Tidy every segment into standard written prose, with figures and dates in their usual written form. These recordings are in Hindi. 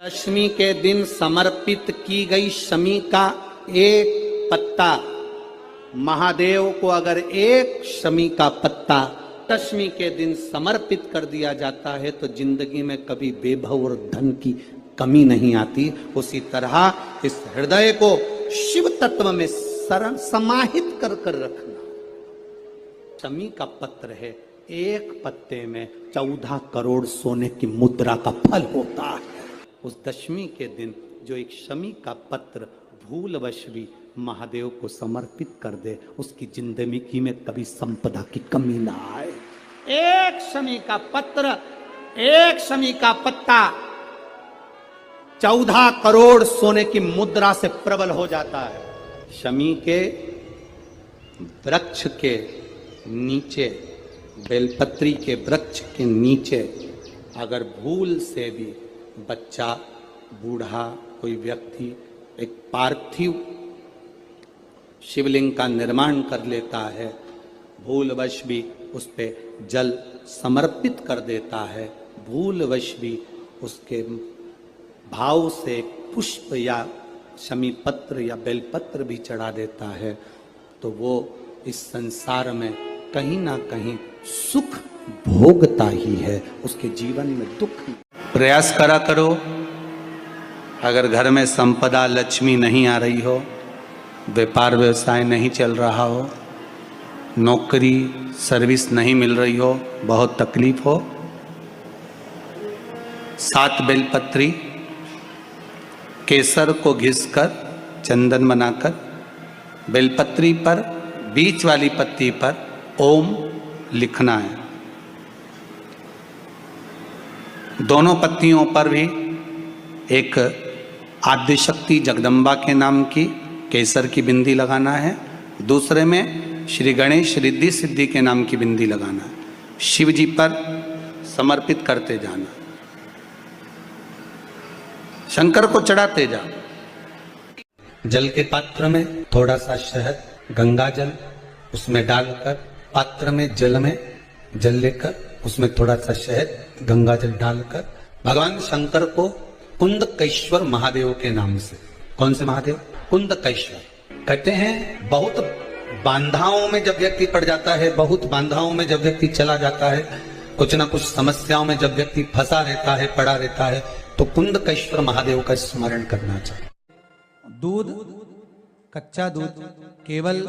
दशमी के दिन समर्पित की गई शमी का एक पत्ता, महादेव को अगर एक शमी का पत्ता दशमी के दिन समर्पित कर दिया जाता है तो जिंदगी में कभी बेभव और धन की कमी नहीं आती। उसी तरह इस हृदय को शिव तत्व में समाहित कर कर रखना। शमी का पत्र है, एक पत्ते में 14 करोड़ सोने की मुद्रा का फल होता है। उस दशमी के दिन जो एक शमी का पत्र भूलवश भी महादेव को समर्पित कर दे, उसकी जिंदगी में कभी संपदा की कमी ना आए। एक शमी का पत्र, एक शमी का पत्ता 14 करोड़ सोने की मुद्रा से प्रबल हो जाता है। शमी के वृक्ष के नीचे, बेलपत्री के वृक्ष के नीचे अगर भूल से भी बच्चा, बूढ़ा, कोई व्यक्ति एक पार्थिव शिवलिंग का निर्माण कर लेता है, भूलवश भी उस पे जल समर्पित कर देता है, भूलवश भी उसके भाव से पुष्प या शमी पत्र या बेलपत्र भी चढ़ा देता है, तो वो इस संसार में कहीं ना कहीं सुख भोगता ही है, उसके जीवन में दुख नहीं। प्रयास करा करो, अगर घर में संपदा लक्ष्मी नहीं आ रही हो, व्यापार व्यवसाय नहीं चल रहा हो, नौकरी सर्विस नहीं मिल रही हो, बहुत तकलीफ हो, 7 बेलपत्री केसर को घिसकर चंदन बनाकर बेलपत्री पर बीच वाली पत्ती पर ओम लिखना है। दोनों पत्तियों पर भी एक आद्यशक्ति जगदम्बा के नाम की केसर की बिंदी लगाना है, दूसरे में श्री गणेश रिद्धि सिद्धि के नाम की बिंदी लगाना है। शिव जी पर समर्पित करते जाना, शंकर को चढ़ाते जा। जल के पात्र में थोड़ा सा शहद, गंगा जल उसमें डालकर, पात्र में जल लेकर उसमें थोड़ा सा शहद, गंगा जल डालकर भगवान शंकर को कुंदकेश्वर महादेव के नाम से, कौन से महादेव? कुंदकेश्वर कहते हैं। बहुत बांधाओं में जब व्यक्ति पड़ जाता है, बहुत बांधाओं में जब व्यक्ति चला जाता है, कुछ ना कुछ समस्याओं में जब व्यक्ति फंसा रहता है, पड़ा रहता है, तो कुंदकेश्वर महादेव का स्मरण करना चाहिए। दूध, कच्चा दूध केवल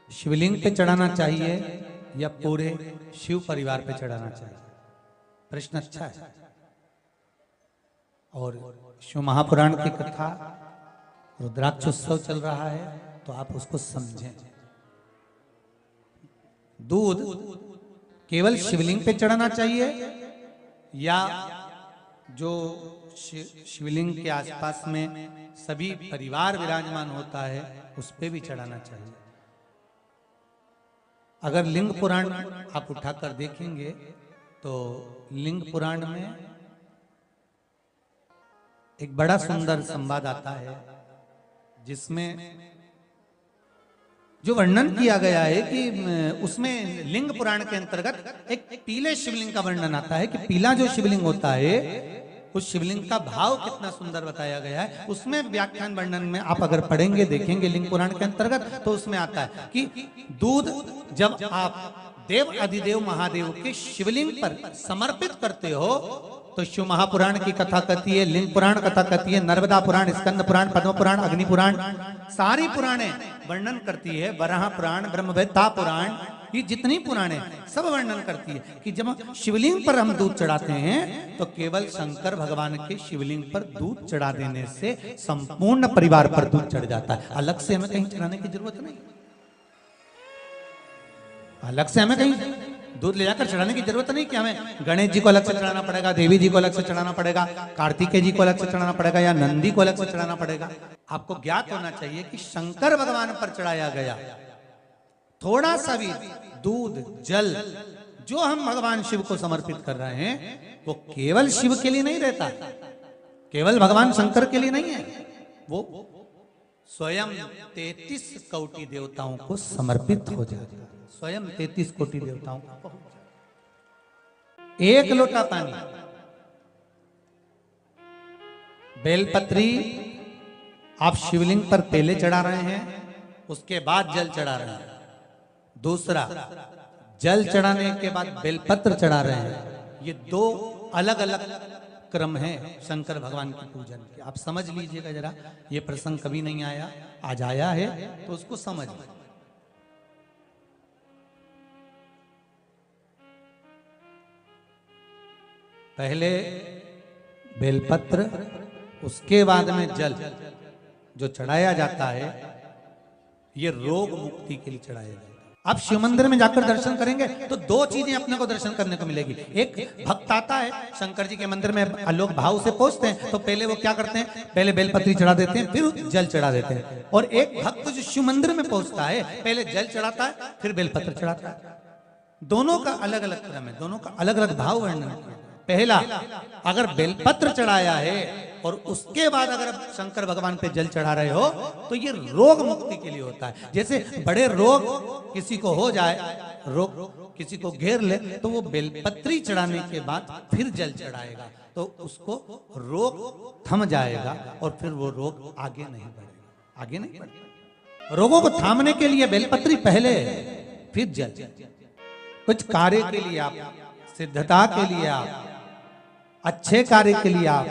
शिवलिंग पे चढ़ाना चाहिए या पूरे शिव परिवार पे चढ़ाना चाहिए? प्रश्न अच्छा है। और शिव महापुराण की कथा, रुद्राक्ष उत्सव चल रहा है, तो आप उसको समझें। दूध केवल शिवलिंग पे चढ़ाना चाहिए या जो शिवलिंग के आसपास में सभी परिवार विराजमान होता है उस पे भी चढ़ाना चाहिए? अगर लिंग पुराण आप उठाकर देखेंगे तो लिंग पुराण में एक बड़ा सुंदर संवाद आता है, जिसमें जो वर्णन किया गया है कि उसमें लिंग पुराण के अंतर्गत एक पीले शिवलिंग का वर्णन आता है कि पीला जो शिवलिंग होता है उस शिवलिंग का भाव कितना सुंदर बताया गया है। उसमें व्याख्यान वर्णन में आप अगर पढ़ेंगे, देखेंगे लिंग पुराण के अंतर्गत, तो उसमें आता है कि दूध जब आप देव अधिदेव महादेव के शिवलिंग पर समर्पित करते हो तो शिव महापुराण की कथा कहती है, लिंग पुराण कथा कहती है, नर्मदा पुराण, स्कंद पुराण, पद्म पुराण, अग्नि पुराण, सारी पुराणे वर्णन करती है, वराह पुराण, ब्रह्मवेत्ता पुराण, ये जितनी पुराणे सब वर्णन करती है कि जब शिवलिंग पर हम दूध चढ़ाते हैं तो केवल शंकर भगवान के शिवलिंग पर दूध चढ़ा देने से संपूर्ण परिवार पर दूध चढ़ जाता है। अलग से हमें कहीं चढ़ाने की जरूरत नहीं, अलग से हमें कहीं दूध ले जाकर चढ़ाने की जरूरत नहीं कि हमें गणेश जी को अलग से चढ़ाना पड़ेगा, देवी जी को अलग से चढ़ाना पड़ेगा, कार्तिकेय जी को अलग से चढ़ाना पड़ेगा या नंदी को अलग से चढ़ाना पड़ेगा। आपको ज्ञात होना चाहिए कि शंकर भगवान पर चढ़ाया गया थोड़ा सा भी दूध, जल जो हम भगवान शिव को समर्पित कर रहे हैं वो केवल शिव के लिए नहीं रहता, केवल भगवान शंकर के लिए नहीं है, वो स्वयं 33 कोटि देवताओं को समर्पित हो जाता है। स्वयं 33 कोटि देवताओं को। एक लोटा पानी बेलपत्री आप शिवलिंग पर पहले चढ़ा रहे हैं, उसके बाद जल चढ़ा रहे हैं। दूसरा, जल चढ़ाने के बाद बेलपत्र चढ़ा रहे हैं। ये दो अलग अलग क्रम है शंकर भगवान की पूजन के। आप समझ लीजिएगा जरा, ये प्रसंग कभी नहीं आया, आज आया है तो उसको समझ। पहले बेलपत्र, उसके बाद में जल जो चढ़ाया जाता है, ये रोग मुक्ति के लिए चढ़ाया जाता है। आप शिव मंदिर में जाकर दर्शन करेंगे तो दो चीजें अपने को दर्शन करने को मिलेगी। एक, भक्त आता है शंकर जी के मंदिर में, लोग भाव से पहुंचते हैं तो पहले वो क्या करते हैं, पहले बेलपत्री चढ़ा देते हैं, फिर जल चढ़ा देते हैं। और एक भक्त जो शिव मंदिर में पहुंचता है, पहले जल चढ़ाता है, फिर बेलपत्र चढ़ाता है। दोनों का अलग अलग क्रम है, दोनों का अलग अलग भाव वर्णन है। पहला, अगर बेलपत्र चढ़ाया है और उसके बाद अगर आप शंकर भगवान पे जल चढ़ा रहे हो तो ये रोग मुक्ति के लिए होता है। जैसे बड़े रोग किसी को हो जाए, रोग किसी को घेर ले, तो वो बेलपत्री चढ़ाने के बाद फिर जल चढ़ाएगा तो उसको रोग थम जाएगा और फिर वो रोग आगे नहीं बढ़ेगा, आगे नहीं बढ़ेगा। रोगों को थामने के लिए बेलपत्री पहले, फिर जल। कुछ कार्य के लिए आप, सिद्धता के लिए आप, अच्छे कार्य के लिए आप,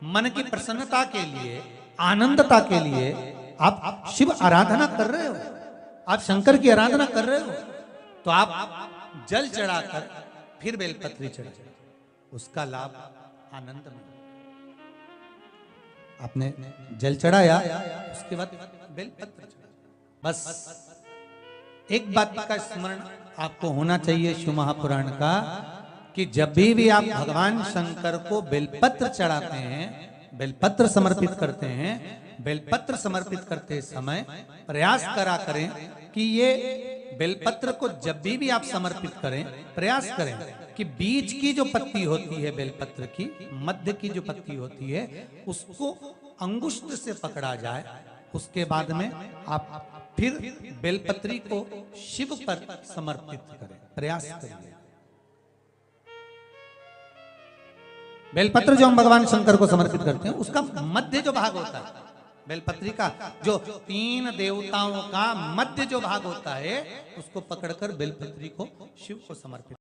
मन की प्रसन्नता के लिए, आनंदता के लिए आप शिव आराधना कर रहे हो, आप शंकर की आराधना कर रहे हो, तो आप जल चढ़ाकर फिर बेलपत्री चढ़ा, उसका लाभ आनंद में। आपने जल चढ़ाया, उसके बाद बेलपत्र चढ़ा। बस एक बात का स्मरण आपको होना चाहिए शिव महापुराण का, कि जब भी आप भगवान शंकर को बेलपत्र चढ़ाते हैं, बेलपत्र समर्पित करते हैं, बेलपत्र समर्पित करते समय प्रयास करा करें कि ये बेलपत्र को जब भी आप समर्पित करें, प्रयास करें कि बीच की जो पत्ती होती है बेलपत्र की, मध्य की जो पत्ती होती है, उसको अंगुष्ठ से पकड़ा जाए। उसके बाद में आप फिर बेलपत्री को शिव पर समर्पित करें, प्रयास करिए। बेलपत्र जो हम भगवान शंकर को समर्पित करते हैं, उसका मध्य जो भाग होता है, बेलपत्री का जो 3 देवताओं का मध्य जो भाग होता है, उसको पकड़कर बेलपत्री को शिव को समर्पित